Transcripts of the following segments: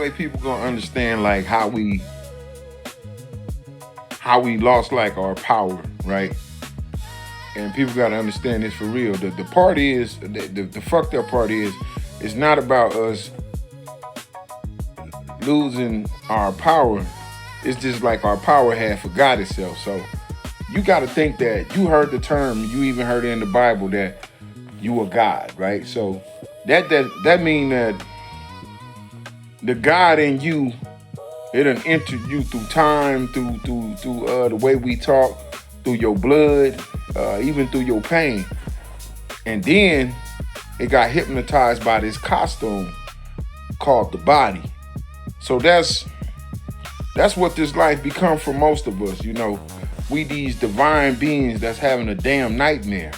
way people gonna understand like how we lost like our power, right? And people gotta understand this for real. The part is the fucked up part is it's not about us losing our power. It's just like our power had forgot itself. So you got to think that you heard the term, you even heard it in the Bible that you are God, right? So that mean that the God in you, it done entered you through time, through the way we talk, through your blood, even through your pain, and then it got hypnotized by this costume called the body. So that's what this life become for most of us. You know, we these divine beings that's having a damn nightmare.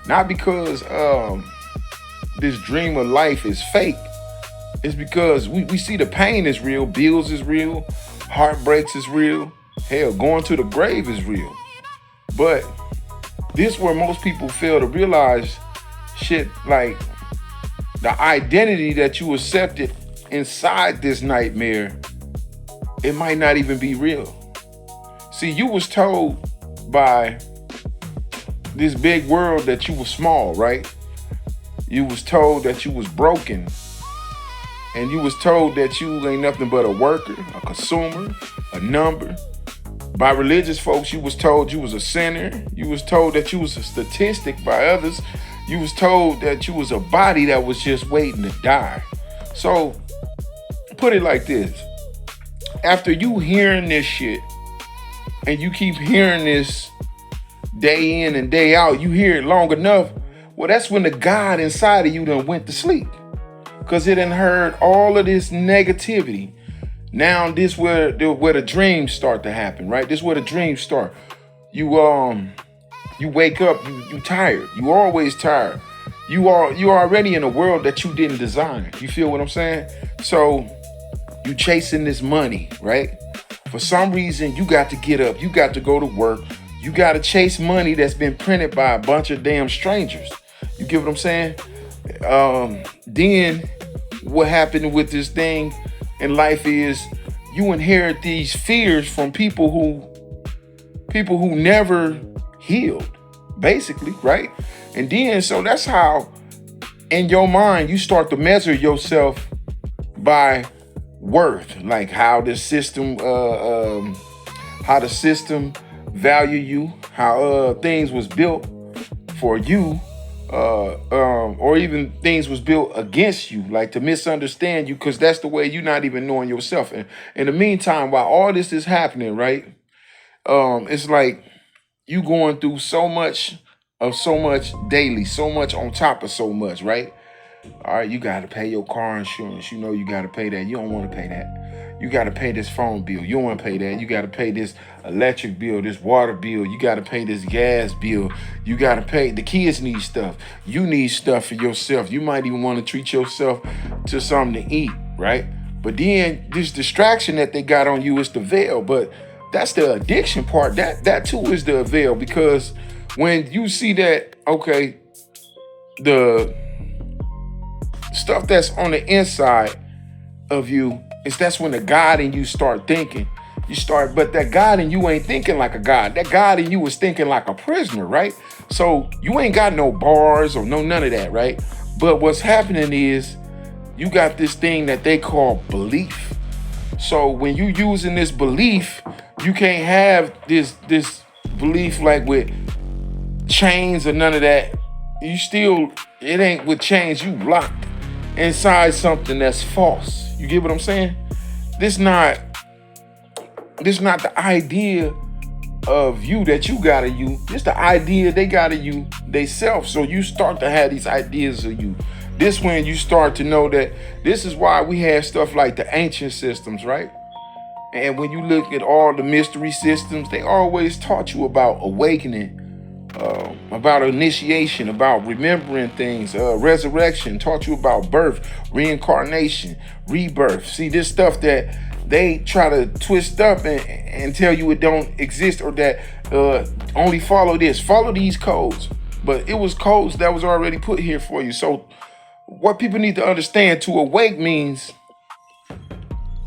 Not because this dream of life is fake. It's because we see the pain is real, bills is real, heartbreaks is real, hell, going to the grave is real. But this where most people fail to realize shit like the identity that you accepted inside this nightmare, it might not even be real. See, you was told by this big world that you was small, right? You was told that you was broken. And you was told that you ain't nothing but a worker, a consumer, a number. By religious folks, you was told you was a sinner. You was told that you was a statistic by others. You was told that you was a body that was just waiting to die. So, put it like this. After you hearing this shit, and you keep hearing this day in and day out, you hear it long enough, well, that's when the God inside of you done went to sleep. Because it done heard all of this negativity. Now this where the dreams start to happen, right? This is where the dreams start. You wake up, you tired. You always tired. You already in a world that you didn't design. You feel what I'm saying? So you chasing this money, right? For some reason, you got to get up. You got to go to work. You got to chase money that's been printed by a bunch of damn strangers. You get what I'm saying? Then what happened with this thing in life is you inherit these fears from people who never healed, basically, right? And then so that's how in your mind you start to measure yourself by worth, like how the system value you, how things was built for you, or even things was built against you, like to misunderstand you, because that's the way you're not even knowing yourself. And in the meantime, while all this is happening, right, it's like you going through so much daily, so much on top of so much, right? All right, you got to pay your car insurance. You know you got to pay that. You don't want to pay that. You got to pay this phone bill. You don't want to pay that. You got to pay this electric bill, this water bill. You got to pay this gas bill. You got to pay. The kids need stuff. You need stuff for yourself. You might even want to treat yourself to something to eat, right? But then this distraction that they got on you is the veil. But that's the addiction part. That too is the veil, because when you see that, okay, the stuff that's on the inside of you, that's when the God in you start thinking. But that God in you ain't thinking like a God. That God in you is thinking like a prisoner, right? So you ain't got no bars or none of that, right? But what's happening is you got this thing that they call belief. So when you using this belief, you can't have this belief like with chains or none of that. It ain't with chains. You locked inside something that's false. You get what I'm saying? This not the idea of you that you got of you. This the idea they got of you, they self. So you start to have these ideas of you. This when you start to know that this is why we have stuff like the ancient systems, right? And when you look at all the mystery systems, they always taught you about awakening, about initiation, about remembering things, resurrection, taught you about birth, reincarnation, rebirth. See, this stuff that they try to twist up and tell you it don't exist, or that only follow these codes. But it was codes that was already put here for you. So what people need to understand, to awake means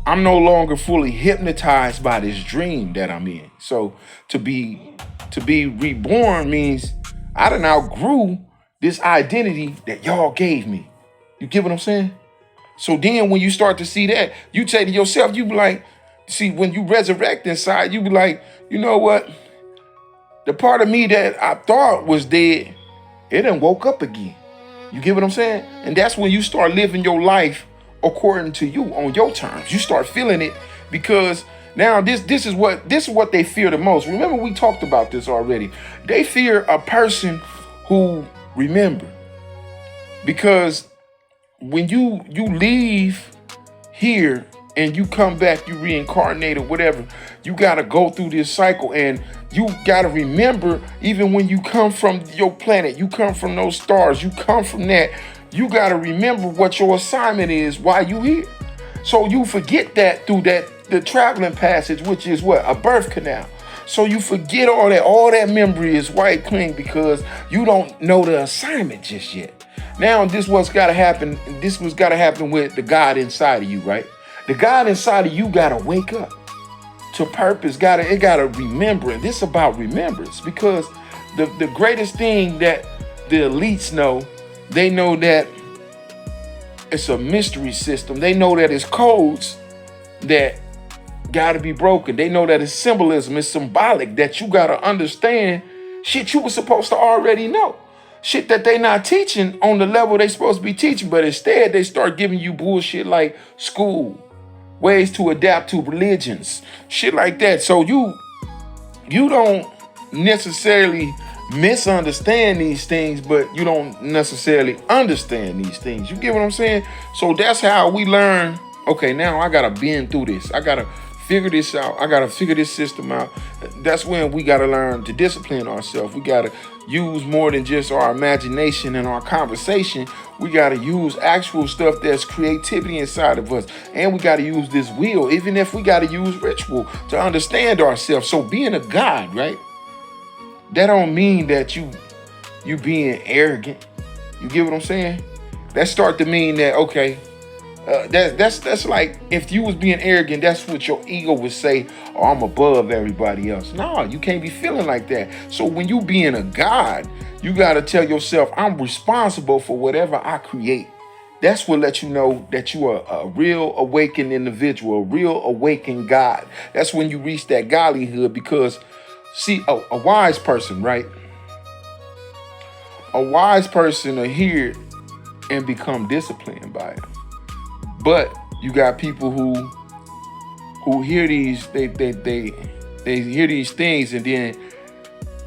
I'm no longer fully hypnotized by this dream that I'm in. So to be reborn means I done outgrew this identity that y'all gave me. You get what I'm saying? So then when you start to see that, you say to yourself, you be like, see, when you resurrect inside, you be like, you know what? The part of me that I thought was dead, it done woke up again. You get what I'm saying? And that's when you start living your life according to you on your terms. You start feeling it because now this is what they fear the most. Remember, we talked about this already. They fear a person who remember. Because when you leave here and you come back, you reincarnate or whatever, you gotta go through this cycle, and you gotta remember, even when you come from your planet, you come from those stars, you come from that, you gotta remember what your assignment is while you here. So you forget that through the traveling passage, which is what? A birth canal. So you forget all that memory is white clean because you don't know the assignment just yet. Now this what's gotta happen. This was gotta happen with the God inside of you, right? The God inside of you gotta wake up to purpose. It gotta remember. And this is about remembrance, because the greatest thing that the elites know, they know that it's a mystery system. They know that it's codes that gotta be broken. They know that it's symbolism, it's symbolic, that you gotta understand shit you were supposed to already know. Shit that they not teaching on the level they supposed to be teaching, but instead they start giving you bullshit like school, ways to adapt to religions, shit like that. So you don't necessarily misunderstand these things, but you don't necessarily understand these things. You get what I'm saying? So that's how we learn, okay, now I gotta bend through this. I gotta figure this out. I gotta figure this system out. That's when we gotta learn to discipline ourselves. We gotta use more than just our imagination and our conversation. We gotta use actual stuff that's creativity inside of us. And we gotta use this will, even if we gotta use ritual to understand ourselves. So being a God, right? That don't mean that you being arrogant. You get what I'm saying? That start to mean that, okay, that's like if you was being arrogant, that's what your ego would say, oh, I'm above everybody else. No, you can't be feeling like that. So when you being a God, you got to tell yourself, I'm responsible for whatever I create. That's what lets you know that you are a real awakened individual, a real awakened God. That's when you reach that godlyhood, because see, a wise person, right? A wise person will hear and become disciplined by it. But you got people who hear these, they hear these things, and then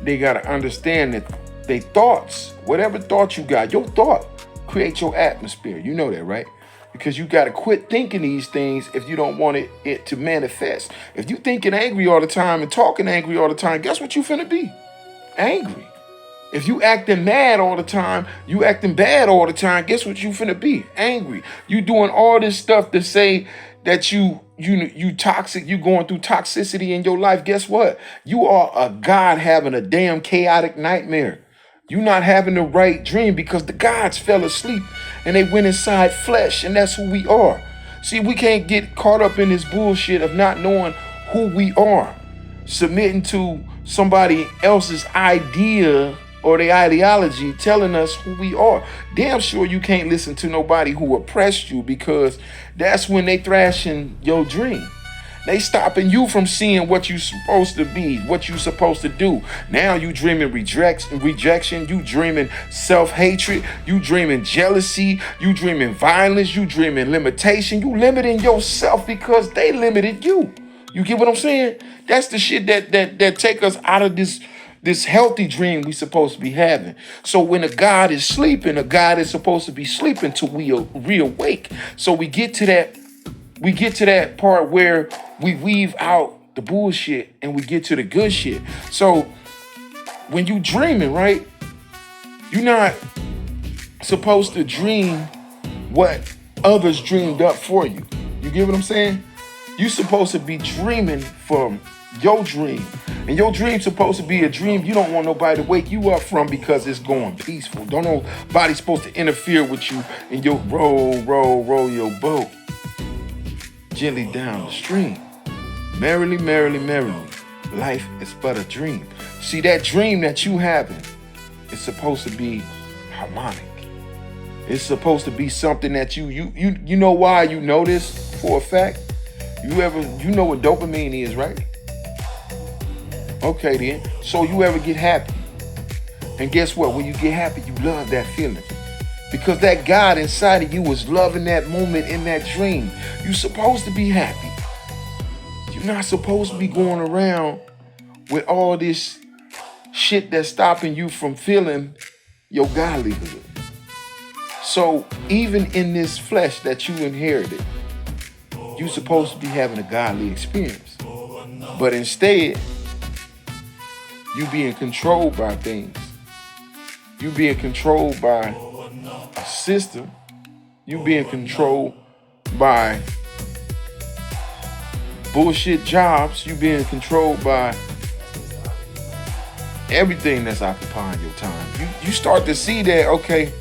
they gotta understand that they thoughts, whatever thoughts you got, your thought creates your atmosphere. You know that, right? Because you gotta quit thinking these things if you don't want it to manifest. If you thinking angry all the time and talking angry all the time, guess what you finna be? Angry. If you acting mad all the time, you acting bad all the time, guess what you finna be? Angry. You doing all this stuff to say that you toxic, you going through toxicity in your life. Guess what? You are a God having a damn chaotic nightmare. You not having the right dream because the gods fell asleep and they went inside flesh, and that's who we are. See, we can't get caught up in this bullshit of not knowing who we are, submitting to somebody else's idea or the ideology telling us who we are. Damn sure you can't listen to nobody who oppressed you, because that's when they thrashing your dream. They stopping you from seeing what you supposed to be, what you supposed to do. Now you dreaming rejection, you dreaming self-hatred, you dreaming jealousy, you dreaming violence, you dreaming limitation. You limiting yourself because they limited you. You get what I'm saying? That's the shit that take us out of this healthy dream we supposed to be having. So when a God is sleeping, a God is supposed to be sleeping till we reawake. So we get to that part where we weave out the bullshit and we get to the good shit. So when you dreaming, right, you're not supposed to dream what others dreamed up for you. You get what I'm saying? You're supposed to be dreaming from your dream. And your dream's supposed to be a dream you don't want nobody to wake you up from, because it's going peaceful. Don't nobody supposed to interfere with you in your roll your boat. gently down the stream. Merrily, merrily, merrily, life is but a dream. See, that dream that you having is supposed to be harmonic. It's supposed to be something that you know why you know this for a fact? You know what dopamine is, right? Okay then. So you ever get happy? And guess what? When you get happy, you love that feeling. Because that God inside of you was loving that moment in that dream. You're supposed to be happy. You're not supposed to be going around with all this shit that's stopping you from feeling your godlyhood. So even in this flesh that you inherited, you're supposed to be having a godly experience. But instead, you being controlled by things. You being controlled by a system. You being controlled by bullshit jobs. You being controlled by everything that's occupying your time. You start to see that, okay,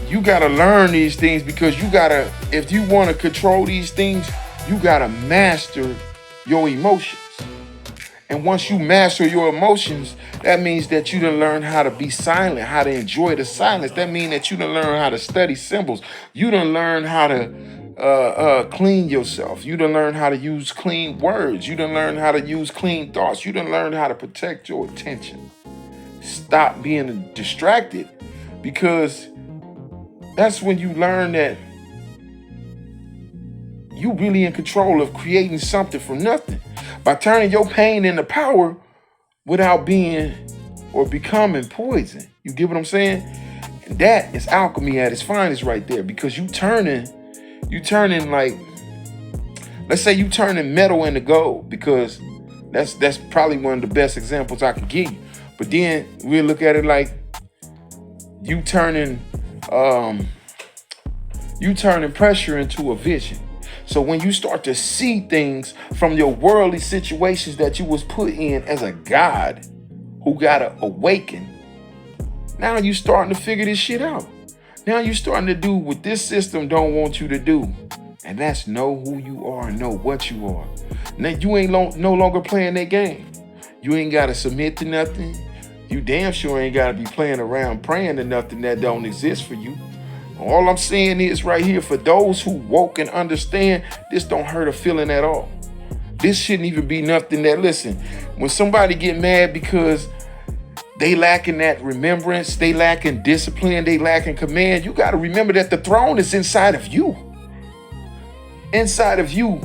you gotta learn these things because if you wanna control these things, you gotta master your emotions. And once you master your emotions, that means that you done learn how to be silent, how to enjoy the silence. That means that you done learn how to study symbols. You done learn how to clean yourself. You done learn how to use clean words. You done learn how to use clean thoughts. You done learn how to protect your attention. Stop being distracted, because that's when you learn that you really in control of creating something from nothing. By turning your pain into power without being or becoming poison. You get what I'm saying? And that is alchemy at its finest right there, because you turning like, let's say you turning metal into gold, because that's probably one of the best examples I can give you. But then we'll look at it like you turning pressure into a vision. So when you start to see things from your worldly situations that you was put in as a God who got to awaken, now you starting to figure this shit out. Now you starting to do what this system don't want you to do. And that's know who you are and know what you are. Now you ain't no longer playing that game. You ain't got to submit to nothing. You damn sure ain't got to be playing around praying to nothing that don't exist for you. All I'm saying is right here, for those who woke and understand, this don't hurt a feeling at all. This shouldn't even be nothing that, listen, when somebody get mad because they lacking that remembrance, they lacking discipline, they lacking command, you got to remember that the throne is inside of you. Inside of you.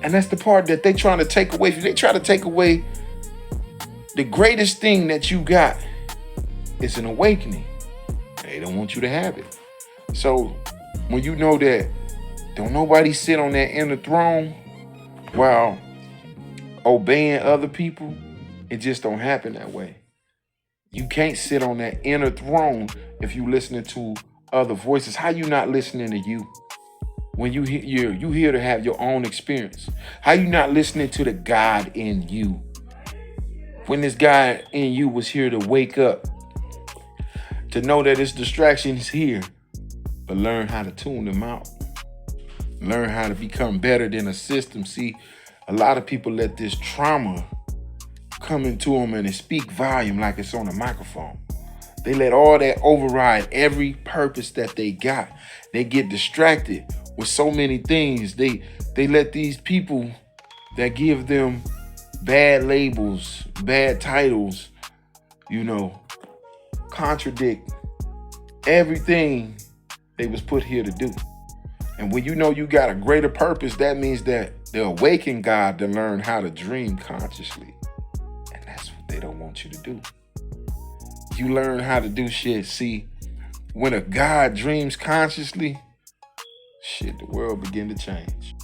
And that's the part that they trying to take away from you. They try to take away the greatest thing that you got is an awakening. They don't want you to have it. So when you know that don't nobody sit on that inner throne while obeying other people, it just don't happen that way. You can't sit on that inner throne if you listening to other voices. How you not listening to you? When you here to have your own experience. How you not listening to the God in you? When this God in you was here to wake up, to know that this distraction is here, but learn how to tune them out. Learn how to become better than a system. See, a lot of people let this trauma come into them and they speak volume like it's on a microphone. They let all that override every purpose that they got. They get distracted with so many things. They let these people that give them bad labels, bad titles, contradict everything they was put here to do. And when you know you got a greater purpose, that means that the awakened God to learn how to dream consciously. And that's what they don't want you to do. You learn how to do shit. See, when a God dreams consciously, shit, the world begin to change.